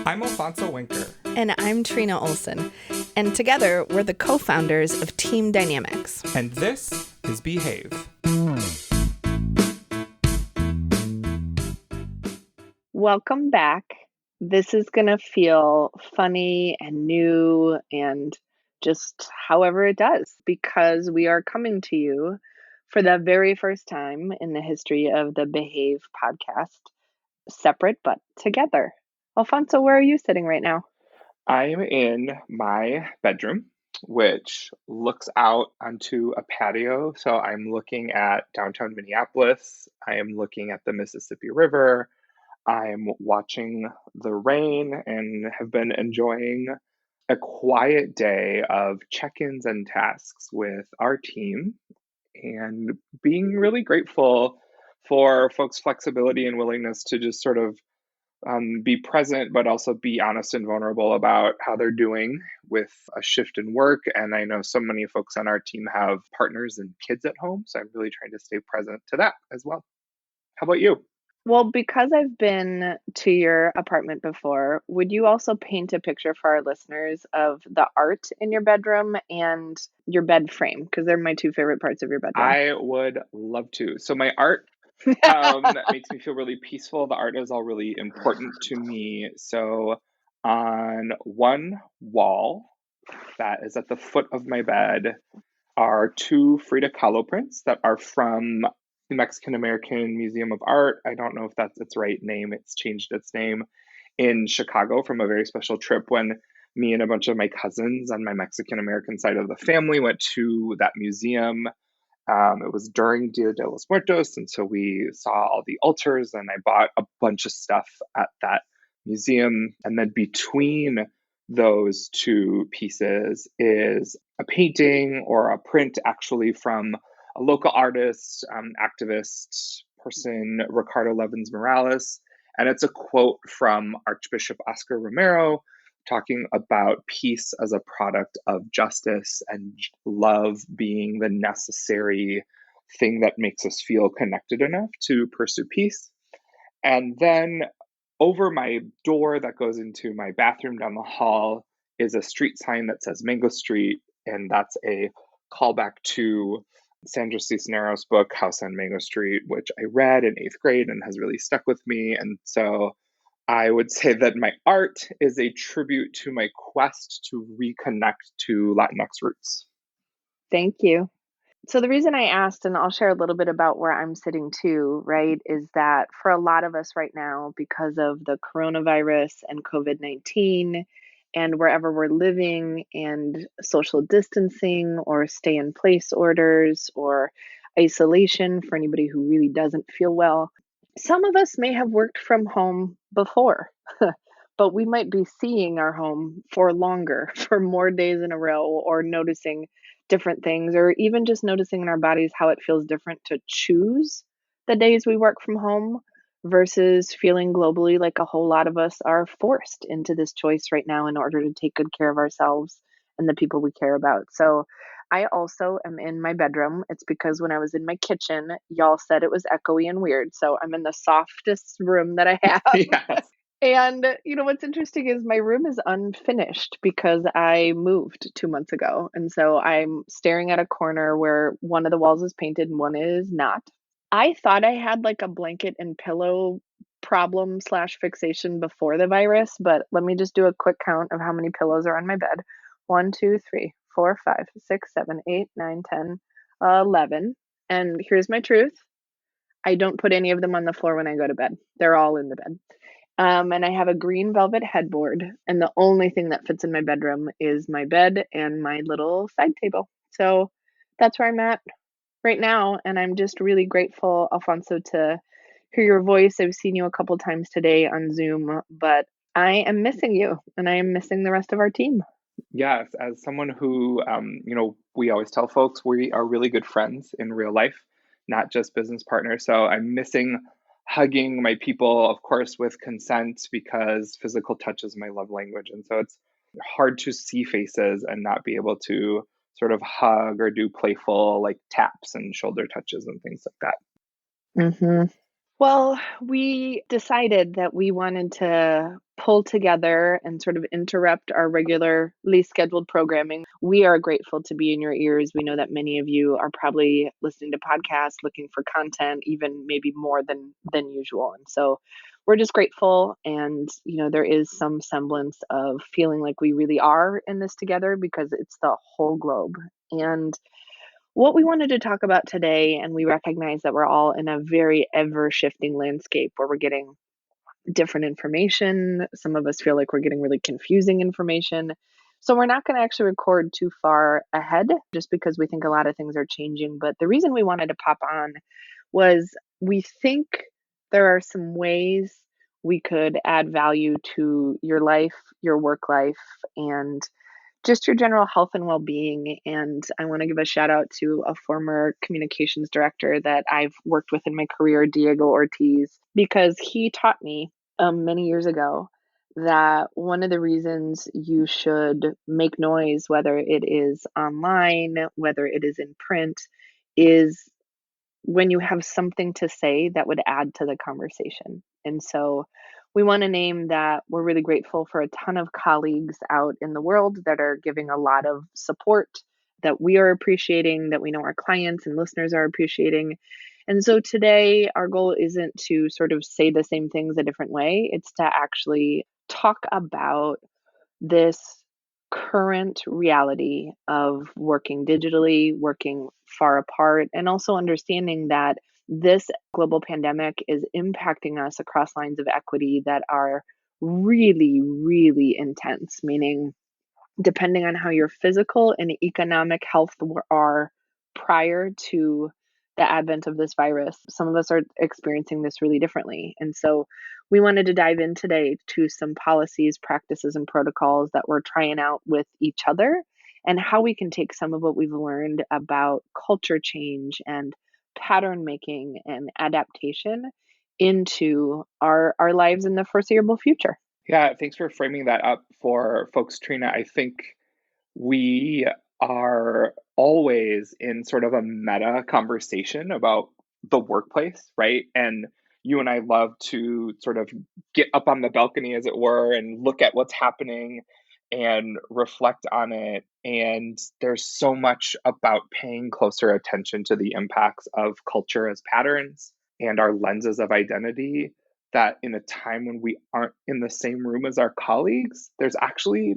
I'm Alfonso Winker. And I'm Trina Olson. And together, we're the co-founders of Team Dynamics. And this is Behave. Welcome back. This is going to feel funny and new and just however it does, because we are coming to you for the very first time in the history of the Behave podcast, separate but together. Alfonso, where are you sitting right now? I'm in my bedroom, which looks out onto a patio. So I'm looking at downtown Minneapolis. I am looking at the Mississippi River. I'm watching the rain and have been enjoying a quiet day of check-ins and tasks with our team and being really grateful for folks' flexibility and willingness to just sort of be present, but also be honest and vulnerable about how they're doing with a shift in work. And I know so many folks on our team have partners and kids at home. So I'm really trying to stay present to that as well. How about you? Well, because I've been to your apartment before, would you also paint a picture for our listeners of the art in your bedroom and your bed frame? Because they're my two favorite parts of your bedroom. I would love to. So my art makes me feel really peaceful. The art is all really important to me. So on one wall that is at the foot of my bed are two Frida Kahlo prints that are from the Mexican American Museum of Art. I don't know if that's its right name. It's changed its name in Chicago from a very special trip when me and a bunch of my cousins on my Mexican American side of the family went to that museum. It was during Dia de los Muertos, and so we saw all the altars, and I bought a bunch of stuff at that museum. And then between those two pieces is a painting or a print actually from a local artist, activist person, Ricardo Levins Morales. And it's a quote from Archbishop Oscar Romero talking about peace as a product of justice and love being the necessary thing that makes us feel connected enough to pursue peace. And then over my door that goes into my bathroom down the hall is a street sign that says Mango Street, and that's a callback to Sandra Cisneros' book, House on Mango Street, which I read in 8th grade and has really stuck with me. And so I would say that my art is a tribute to my quest to reconnect to Latinx roots. Thank you. So the reason I asked, and I'll share a little bit about where I'm sitting too, right, is that for a lot of us right now, because of the coronavirus and COVID-19 and wherever we're living and social distancing or stay in place orders or isolation for anybody who really doesn't feel well, some of us may have worked from home before, but we might be seeing our home for longer, for more days in a row, or noticing different things, or even just noticing in our bodies how it feels different to choose the days we work from home versus feeling globally like a whole lot of us are forced into this choice right now in order to take good care of ourselves and the people we care about. So I also am in my bedroom. It's because when I was in my kitchen, y'all said it was echoey and weird. So I'm in the softest room that I have. Yes. And what's interesting is my room is unfinished because I moved 2 months ago. And so I'm staring at a corner where one of the walls is painted and one is not. I thought I had like a blanket and pillow problem / fixation before the virus, but let me just do a quick count of how many pillows are on my bed. 1, 2, 3, 4, 5, 6, 7, 8, 9, 10, 11. And here's my truth. I don't put any of them on the floor when I go to bed. They're all in the bed. And I have a green velvet headboard, and the only thing that fits in my bedroom is my bed and my little side table. So that's where I'm at right now, and I'm just really grateful, Alfonso, to hear your voice. I've seen you a couple times today on Zoom, but I am missing you, and I am missing the rest of our team. Yes, as someone who, we always tell folks we are really good friends in real life, not just business partners. So I'm missing hugging my people, of course, with consent, because physical touch is my love language. And so it's hard to see faces and not be able to sort of hug or do playful like taps and shoulder touches and things like that. Well, we decided that we wanted to pull together and sort of interrupt our regularly scheduled programming. We are grateful to be in your ears. We know that many of you are probably listening to podcasts, looking for content, even maybe more than usual. And so we're just grateful. And, there is some semblance of feeling like we really are in this together because it's the whole globe. And what we wanted to talk about today, and we recognize that we're all in a very ever shifting landscape where we're getting different information. Some of us feel like we're getting really confusing information. So we're not going to actually record too far ahead just because we think a lot of things are changing. But the reason we wanted to pop on was we think there are some ways we could add value to your life, your work life, and just your general health and well-being. And I want to give a shout out to a former communications director that I've worked with in my career, Diego Ortiz, because he taught me many years ago that one of the reasons you should make noise, whether it is online, whether it is in print, is when you have something to say that would add to the conversation. And so we want to name that we're really grateful for a ton of colleagues out in the world that are giving a lot of support that we are appreciating, that we know our clients and listeners are appreciating. And so today, our goal isn't to sort of say the same things a different way. It's to actually talk about this current reality of working digitally, working far apart, and also understanding that this global pandemic is impacting us across lines of equity that are really, really intense, meaning depending on how your physical and economic health are prior to the advent of this virus, some of us are experiencing this really differently. And so we wanted to dive in today to some policies, practices, and protocols that we're trying out with each other and how we can take some of what we've learned about culture change and pattern making and adaptation into our lives in the foreseeable future. Yeah, thanks for framing that up for folks, Trina. I think we are always in sort of a meta conversation about the workplace, right? And you and I love to sort of get up on the balcony, as it were, and look at what's happening and reflect on it. And there's so much about paying closer attention to the impacts of culture as patterns and our lenses of identity, that in a time when we aren't in the same room as our colleagues, there's actually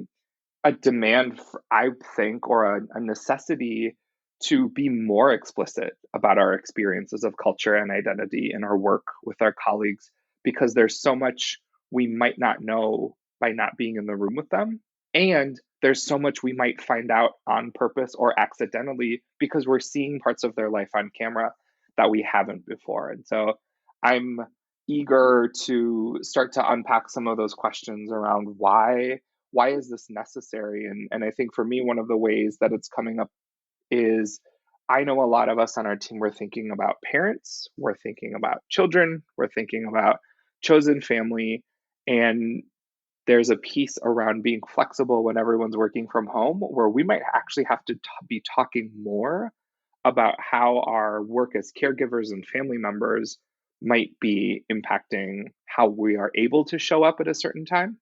a demand, for, I think, or a necessity to be more explicit about our experiences of culture and identity in our work with our colleagues, because there's so much we might not know by not being in the room with them. And there's so much we might find out on purpose or accidentally because we're seeing parts of their life on camera that we haven't before. And so I'm eager to start to unpack some of those questions around why is this necessary? And I think for me, one of the ways that it's coming up is I know a lot of us on our team, we're thinking about parents, we're thinking about children, we're thinking about chosen family. And there's a piece around being flexible when everyone's working from home where we might actually have to be talking more about how our work as caregivers and family members might be impacting how we are able to show up at a certain time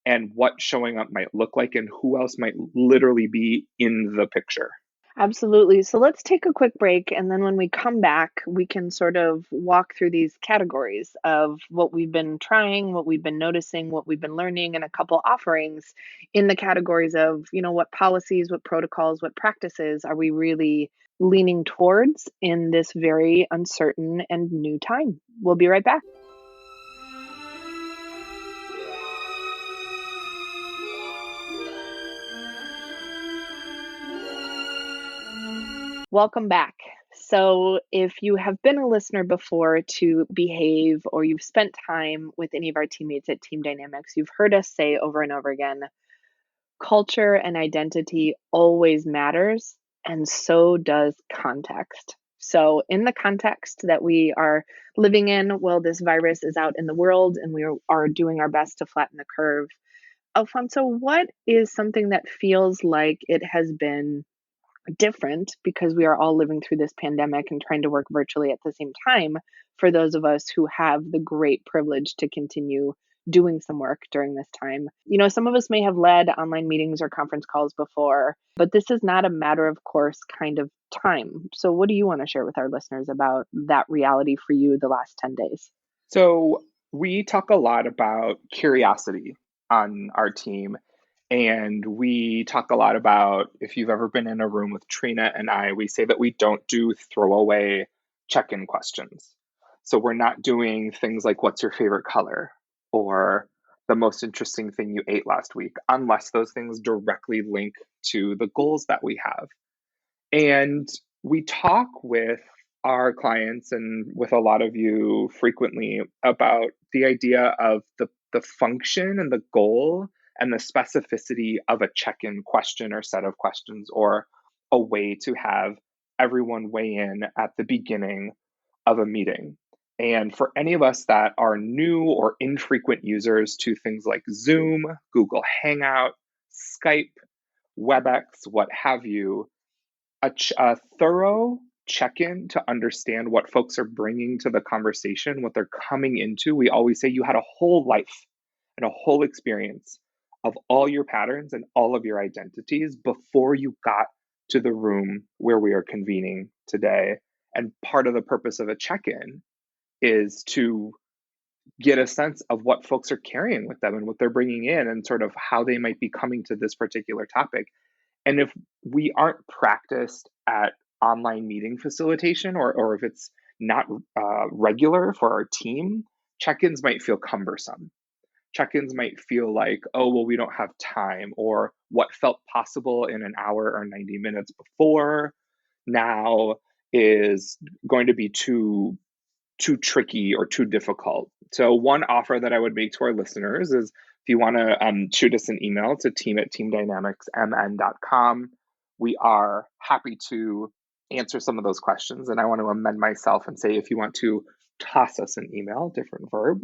and what showing up might look like and who else might literally be in the picture. Absolutely. So let's take a quick break. And then when we come back, we can sort of walk through these categories of what we've been trying, what we've been noticing, what we've been learning, and a couple offerings in the categories of, what policies, what protocols, what practices are we really leaning towards in this very uncertain and new time. We'll be right back. Welcome back. So, if you have been a listener before to Behave, or you've spent time with any of our teammates at Team Dynamics, you've heard us say over and over again, culture and identity always matters, and so does context. So, in the context that we are living in, well, this virus is out in the world and we are doing our best to flatten the curve. Alfonso, what is something that feels like it has been different because we are all living through this pandemic and trying to work virtually at the same time for those of us who have the great privilege to continue doing some work during this time. Some of us may have led online meetings or conference calls before, but this is not a matter of course kind of time. So what do you want to share with our listeners about that reality for you the last 10 days? So we talk a lot about curiosity on our team. And we talk a lot about, if you've ever been in a room with Trina and I, we say that we don't do throwaway check-in questions. So we're not doing things like, what's your favorite color? Or the most interesting thing you ate last week, unless those things directly link to the goals that we have. And we talk with our clients and with a lot of you frequently about the idea of the function and the goal and the specificity of a check-in question or set of questions, or a way to have everyone weigh in at the beginning of a meeting. And for any of us that are new or infrequent users to things like Zoom, Google Hangout, Skype, WebEx, what have you, a thorough check-in to understand what folks are bringing to the conversation, what they're coming into. We always say you had a whole life and a whole experience of all your patterns and all of your identities before you got to the room where we are convening today. And part of the purpose of a check-in is to get a sense of what folks are carrying with them and what they're bringing in and sort of how they might be coming to this particular topic. And if we aren't practiced at online meeting facilitation, or if it's not regular for our team, check-ins might feel cumbersome. Check-ins might feel like, oh, well, we don't have time, or what felt possible in an hour or 90 minutes before now is going to be too tricky or too difficult. So one offer that I would make to our listeners is, if you want to shoot us an email to team@teamdynamicsmn.com, we are happy to answer some of those questions. And I want to amend myself and say, if you want to toss us an email, different verb.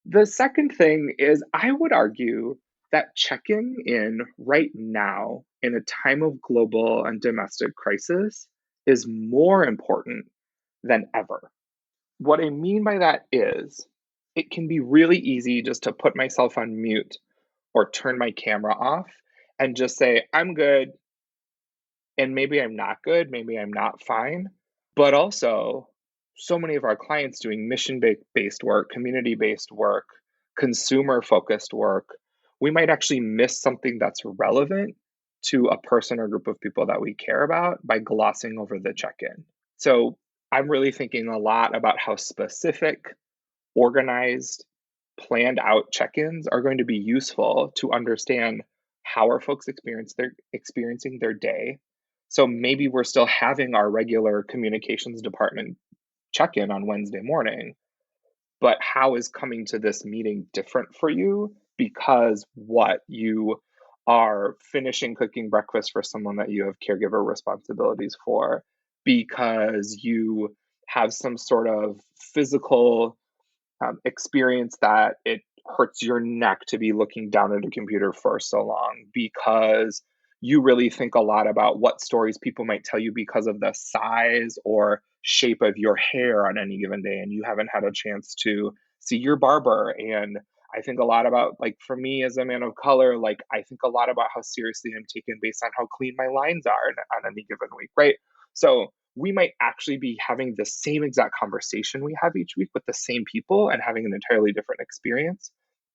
The second thing is, I would argue that checking in right now in a time of global and domestic crisis is more important than ever. What I mean by that is, it can be really easy just to put myself on mute or turn my camera off and just say, I'm good. And maybe I'm not good. Maybe I'm not fine. But also, so many of our clients doing mission-based work, community-based work, consumer-focused work, we might actually miss something that's relevant to a person or group of people that we care about by glossing over the check-in. So I'm really thinking a lot about how specific, organized, planned out check-ins are going to be useful to understand how are folks experiencing their day. So maybe we're still having our regular communications department check-in on Wednesday morning, but how is coming to this meeting different for you because what you are finishing cooking breakfast for someone that you have caregiver responsibilities for, because you have some sort of physical experience that it hurts your neck to be looking down at a computer for so long, because you really think a lot about what stories people might tell you because of the size or shape of your hair on any given day, and you haven't had a chance to see your barber. And I think a lot about, like, for me as a man of color, like, I think a lot about how seriously I'm taken based on how clean my lines are on any given week, right? So we might actually be having the same exact conversation we have each week with the same people and having an entirely different experience.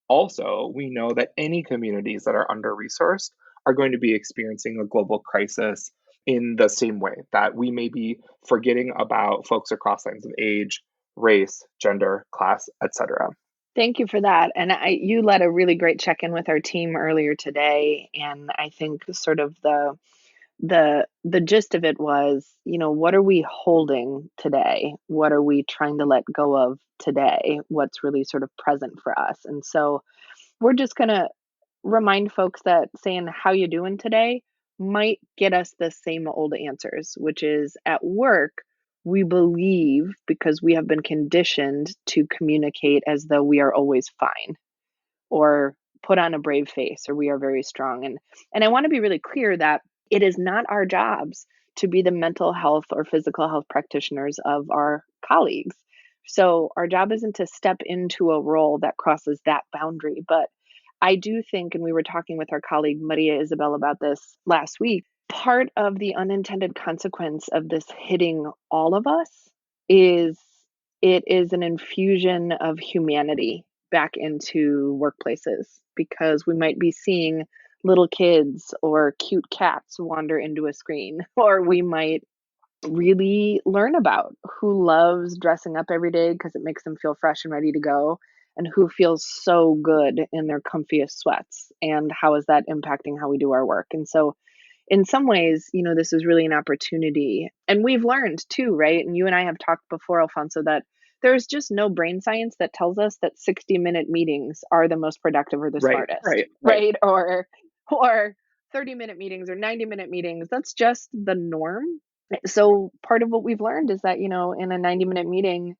Also, we know that any communities that are under-resourced are going to be experiencing a global crisis in the same way that we may be forgetting about folks across lines of age, race, gender, class, etc. Thank you for that. And you led a really great check-in with our team earlier today, and I think sort of the gist of it was, what are we holding today? What are we trying to let go of today? What's really sort of present for us? And so we're just going to remind folks that saying how you doing today might get us the same old answers, which is, at work, we believe, because we have been conditioned to communicate as though we are always fine, or put on a brave face, or we are very strong. And I want to be really clear that it is not our jobs to be the mental health or physical health practitioners of our colleagues. So our job isn't to step into a role that crosses that boundary. But I do think, and we were talking with our colleague Maria Isabel about this last week, part of the unintended consequence of this hitting all of us is it is an infusion of humanity back into workplaces, because we might be seeing little kids or cute cats wander into a screen, or we might really learn about who loves dressing up every day because it makes them feel fresh and ready to go, and who feels so good in their comfiest sweats, and how is that impacting how we do our work. And so in some ways, this is really an opportunity. And we've learned too, right? And you and I have talked before, Alfonso, that there's just no brain science that tells us that 60-minute meetings are the most productive or the Right, smartest, right, right. right? Or 30-minute meetings or 90-minute meetings. That's just the norm. So part of what we've learned is that, in a 90-minute meeting,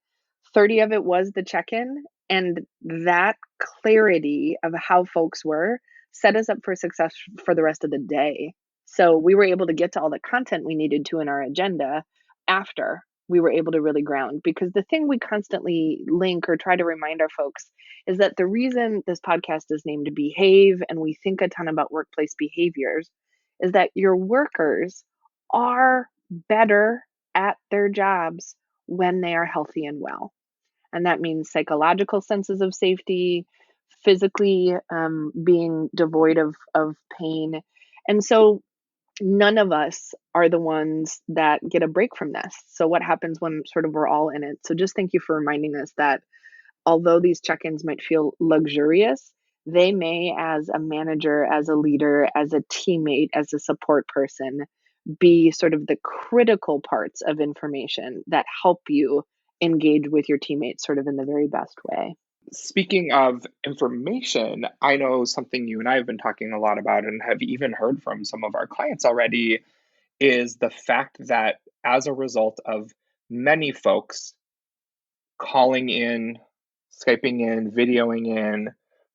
30 of it was the check-in, and that clarity of how folks were set us up for success for the rest of the day. So we were able to get to all the content we needed to in our agenda after we were able to really ground. Because the thing we constantly link or try to remind our folks is that the reason this podcast is named Behave, and we think a ton about workplace behaviors, is that your workers are better at their jobs when they are healthy and well. And that means psychological senses of safety, physically being devoid of pain. And so none of us are the ones that get a break from this. So what happens when sort of we're all in it? So just thank you for reminding us that although these check-ins might feel luxurious, they may, as a manager, as a leader, as a teammate, as a support person, be sort of the critical parts of information that help you engage with your teammates sort of in the very best way. Speaking of information, I know something you and I have been talking a lot about and have even heard from some of our clients already is the fact that as a result of many folks calling in, Skyping in, videoing in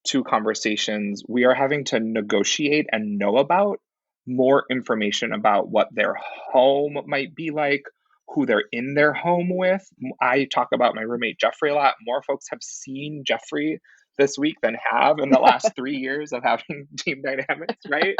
to conversations, we are having to negotiate and know about more information about what their home might be like, who they're in their home with. I talk about my roommate Jeffrey a lot. More folks have seen Jeffrey this week than have in the last 3 years of having team dynamics, right?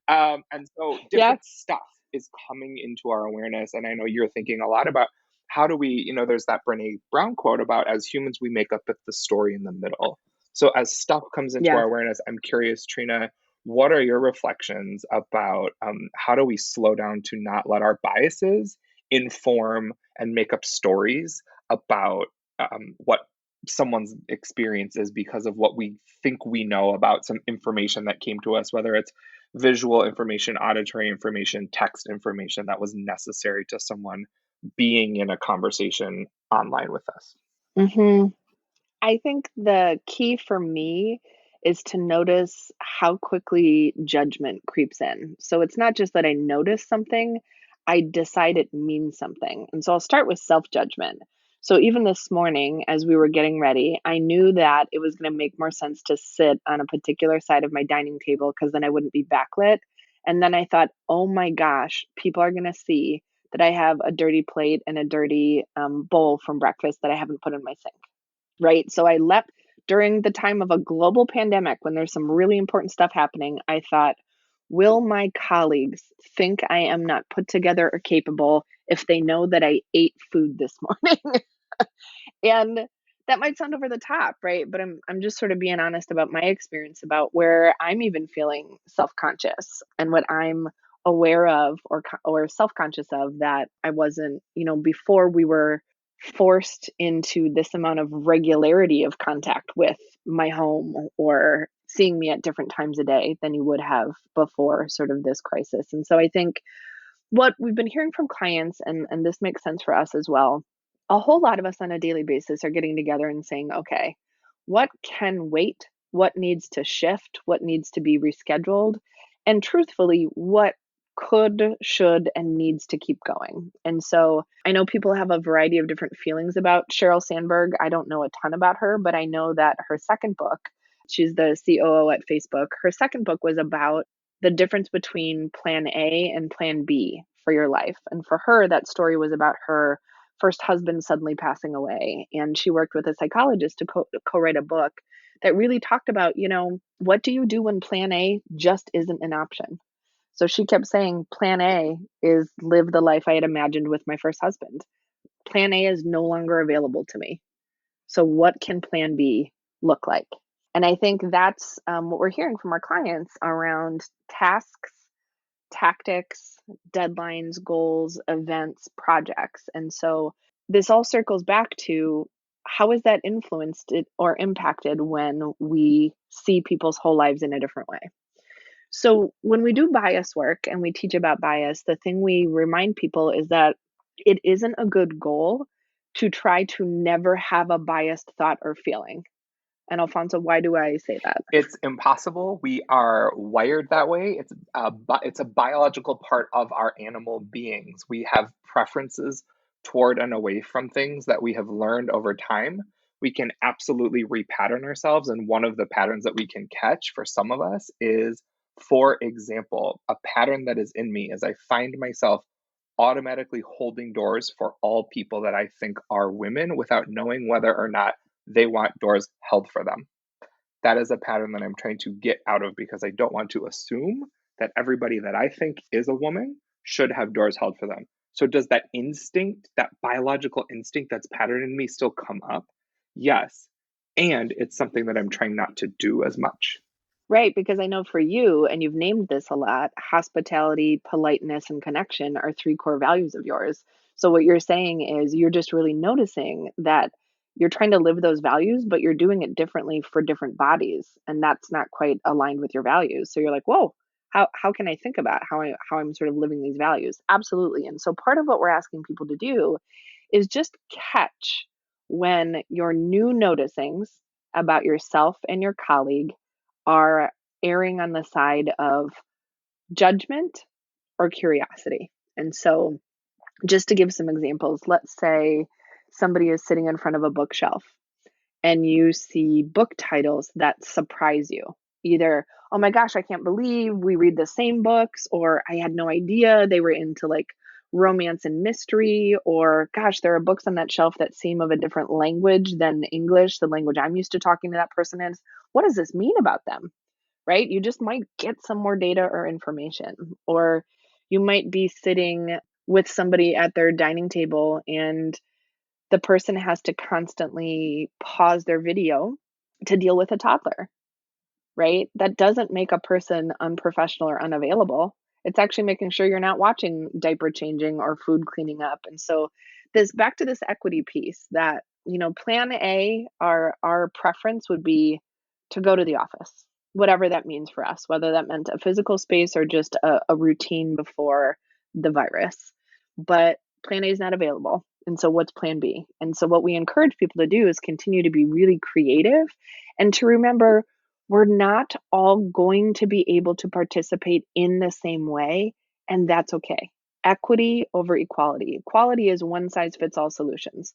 And so Yeah. different stuff is coming into our awareness. And I know you're thinking a lot about how do we, there's that Brene Brown quote about as humans, we make up the story in the middle. So as stuff comes into Yeah. our awareness, I'm curious, Trina, what are your reflections about how do we slow down to not let our biases inform and make up stories about what someone's experience is because of what we think we know about some information that came to us, whether it's visual information, auditory information, text information that was necessary to someone being in a conversation online with us. Mm-hmm. I think the key for me is to notice how quickly judgment creeps in. So it's not just that I notice something, I decide it means something. And so I'll start with self judgment. So even this morning, as we were getting ready, I knew that it was going to make more sense to sit on a particular side of my dining table because then I wouldn't be backlit. And then I thought, oh my gosh, people are going to see that I have a dirty plate and a dirty bowl from breakfast that I haven't put in my sink. Right. So I left during the time of a global pandemic when there's some really important stuff happening. I thought, will my colleagues think I am not put together or capable if they know that I ate food this morning? And that might sound over the top, right? But I'm just sort of being honest about my experience about where I'm even feeling self-conscious and what I'm aware of or self-conscious of that I wasn't, before we were forced into this amount of regularity of contact with my home or seeing me at different times a day than you would have before sort of this crisis. And so I think what we've been hearing from clients, and this makes sense for us as well, a whole lot of us on a daily basis are getting together and saying, okay, what can wait? What needs to shift? What needs to be rescheduled? And truthfully, what could, should, and needs to keep going. And so I know people have a variety of different feelings about Sheryl Sandberg. I don't know a ton about her, but I know that her second book, she's the COO at Facebook, her second book was about the difference between plan A and plan B for your life. And for her, that story was about her first husband suddenly passing away. And she worked with a psychologist to co-write a book that really talked about, what do you do when plan A just isn't an option? So she kept saying, plan A is live the life I had imagined with my first husband. Plan A is no longer available to me. So what can plan B look like? And I think that's what we're hearing from our clients around tasks, tactics, deadlines, goals, events, projects. And so this all circles back to how is that influenced or impacted when we see people's whole lives in a different way? So when we do bias work and we teach about bias, the thing we remind people is that it isn't a good goal to try to never have a biased thought or feeling. And Alfonso, why do I say that? It's impossible. We are wired that way. It's a biological part of our animal beings. We have preferences toward and away from things that we have learned over time. We can absolutely repattern ourselves, and one of the patterns that we can catch for some of us is, for example, a pattern that is in me is I find myself automatically holding doors for all people that I think are women without knowing whether or not they want doors held for them. That is a pattern that I'm trying to get out of because I don't want to assume that everybody that I think is a woman should have doors held for them. So does that instinct, that biological instinct that's patterned in me still come up? Yes. And it's something that I'm trying not to do as much. Right, because I know for you, and you've named this a lot, hospitality, politeness, and connection are three core values of yours. So what you're saying is you're just really noticing that you're trying to live those values, but you're doing it differently for different bodies, and that's not quite aligned with your values. So you're like, whoa, how can I think about how I'm sort of living these values? Absolutely. And so part of what we're asking people to do is just catch when your new noticings about yourself and your colleague are erring on the side of judgment or curiosity. And so, just to give some examples, let's say somebody is sitting in front of a bookshelf and you see book titles that surprise you. Either, oh my gosh, I can't believe we read the same books, or I had no idea they were into like romance and mystery, or gosh, there are books on that shelf that seem of a different language than English, the language I'm used to talking to that person is. What does this mean about them? Right? You just might get some more data or information, or you might be sitting with somebody at their dining table and the person has to constantly pause their video to deal with a toddler, right? That doesn't make a person unprofessional or unavailable. It's actually making sure you're not watching diaper changing or food cleaning up. And so this back to this equity piece that, plan A, our preference would be to go to the office, whatever that means for us, whether that meant a physical space or just a routine before the virus. But plan A is not available. And so what's plan B? And so what we encourage people to do is continue to be really creative and to remember we're not all going to be able to participate in the same way, and that's okay. Equity over equality. Equality is one size fits all solutions.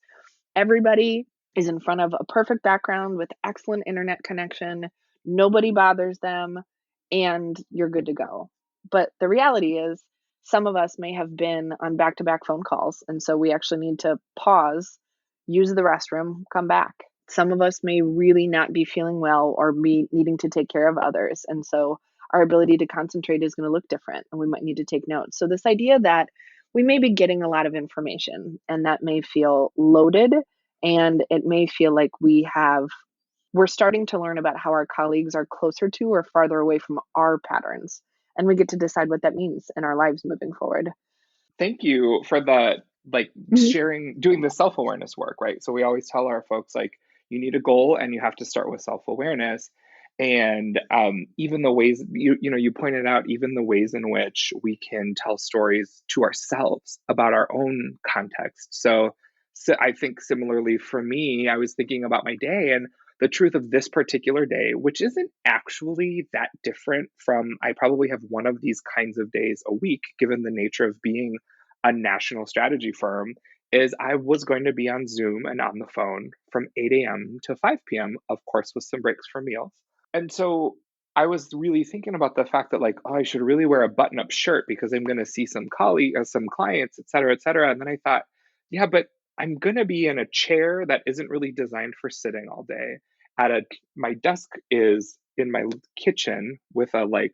Everybody is in front of a perfect background with excellent internet connection. Nobody bothers them, and you're good to go. But the reality is, some of us may have been on back to back phone calls. And so we actually need to pause, use the restroom, come back. Some of us may really not be feeling well or be needing to take care of others. And so our ability to concentrate is going to look different and we might need to take notes. So, this idea that we may be getting a lot of information and that may feel loaded and it may feel like we're starting to learn about how our colleagues are closer to or farther away from our patterns. And we get to decide what that means in our lives moving forward. Thank you for the Mhm. sharing, doing the self-awareness work, right? So we always tell our folks you need a goal and you have to start with self-awareness. And even the ways you pointed out, even the ways in which we can tell stories to ourselves about our own context. So I think similarly for me, I was thinking about my day and the truth of this particular day, which isn't actually that different from, I probably have one of these kinds of days a week, given the nature of being a national strategy firm, is I was going to be on Zoom and on the phone from 8 a.m. to 5 p.m., of course, with some breaks for meals. And so I was really thinking about the fact that oh, I should really wear a button-up shirt because I'm going to see some colleagues, some clients, et cetera, et cetera. And then I thought, yeah, but I'm going to be in a chair that isn't really designed for sitting all day. My desk is in my kitchen with a like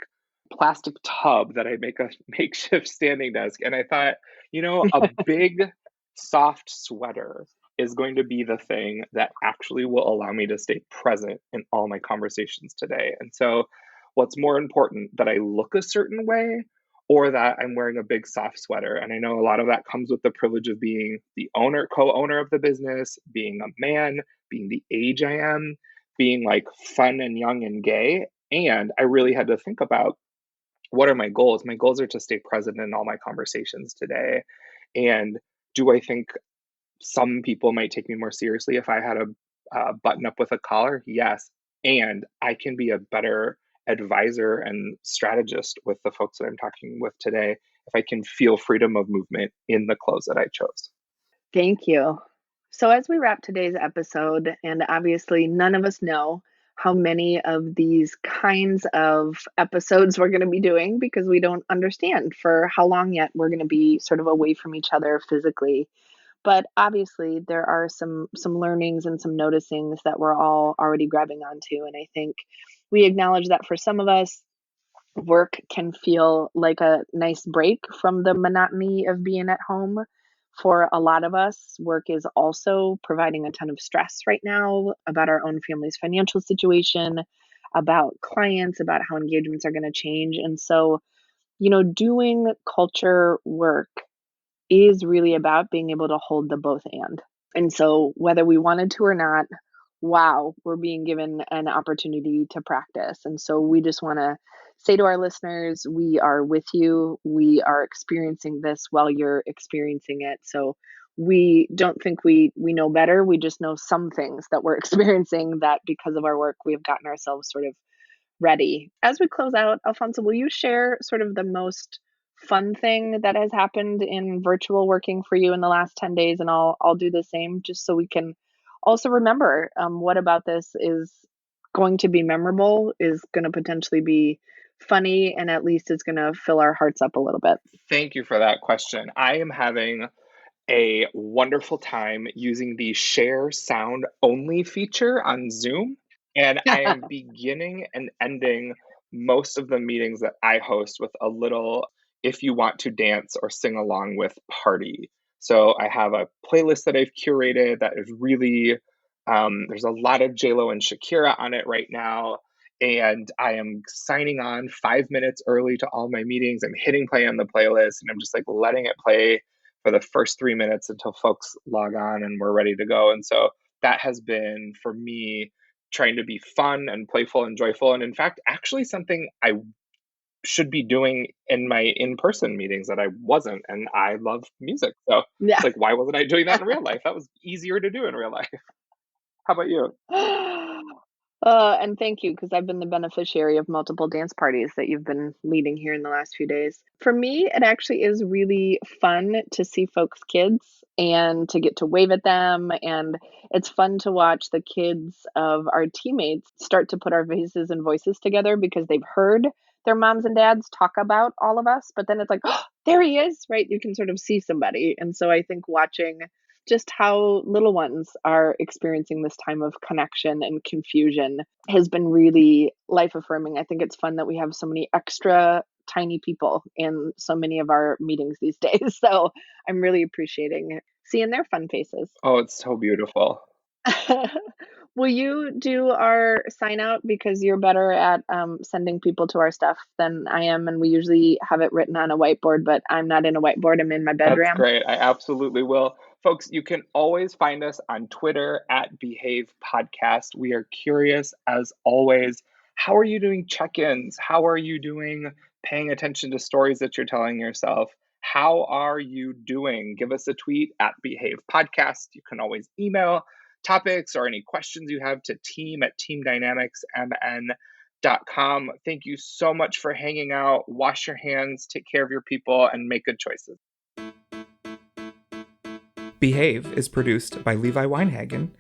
plastic tub that I make a makeshift standing desk. And I thought, a big soft sweater is going to be the thing that actually will allow me to stay present in all my conversations today. And so what's more important, that I look a certain way or that I'm wearing a big soft sweater? And I know a lot of that comes with the privilege of being the co-owner of the business, being a man, being the age I am, being like fun and young and gay. And I really had to think about, what are my goals? My goals are to stay present in all my conversations today. And do I think some people might take me more seriously if I had a button up with a collar? Yes. And I can be a better advisor and strategist with the folks that I'm talking with today if I can feel freedom of movement in the clothes that I chose. Thank you. So, as we wrap today's episode, and obviously none of us know how many of these kinds of episodes we're going to be doing because we don't understand for how long yet we're going to be sort of away from each other physically. But obviously, there are some learnings and some noticings that we're all already grabbing onto, and I think we acknowledge that for some of us, work can feel like a nice break from the monotony of being at home. For a lot of us, work is also providing a ton of stress right now about our own family's financial situation, about clients, about how engagements are going to change. And so, doing culture work is really about being able to hold the both and. And so, whether we wanted to or not, wow, we're being given an opportunity to practice. And so, we just want to say to our listeners, we are with you. We are experiencing this while you're experiencing it. So, we don't think we know better. We just know some things that we're experiencing that because of our work, we have gotten ourselves sort of ready. As we close out, Alfonso, will you share sort of the most fun thing that has happened in virtual working for you in the last 10 days? And I'll do the same just so we can also remember what about this is going to be memorable, is going to potentially be funny, and at least it's going to fill our hearts up a little bit. Thank you for that question. I am having a wonderful time using the share sound only feature on Zoom. And I am beginning and ending most of the meetings that I host with a little "if you want to dance or sing along with" party. So I have a playlist that I've curated that is really, there's a lot of JLo and Shakira on it right now. And I am signing on 5 minutes early to all my meetings. I'm hitting play on the playlist and I'm just like letting it play for the first 3 minutes until folks log on and we're ready to go. And so that has been, for me, trying to be fun and playful and joyful. And in fact, actually something I should be doing in my in-person meetings that I wasn't. And I love music. So Yeah. it's like, why wasn't I doing that in real life? That was easier to do in real life. How about you? And thank you, because I've been the beneficiary of multiple dance parties that you've been leading here in the last few days. For me, it actually is really fun to see folks' kids and to get to wave at them. And it's fun to watch the kids of our teammates start to put our faces and voices together because they've heard their moms and dads talk about all of us. But then it's like, oh, there he is, right? You can sort of see somebody. And so I think watching just how little ones are experiencing this time of connection and confusion has been really life affirming. I think it's fun that we have so many extra tiny people in so many of our meetings these days. So I'm really appreciating seeing their fun faces. Oh, it's so beautiful. Will you do our sign out, because you're better at sending people to our stuff than I am, and we usually have it written on a whiteboard, but I'm not in a whiteboard. I'm in my bedroom. That's great. I absolutely will. Folks, you can always find us on Twitter at Behave Podcast. We are curious, as always. How are you doing check-ins? How are you doing paying attention to stories that you're telling yourself? How are you doing? Give us a tweet at Behave Podcast. You can always email topics or any questions you have to team@teamdynamicsmn.com. Thank you so much for hanging out. Wash your hands, take care of your people, and make good choices. Behave is produced by Levi Weinhagen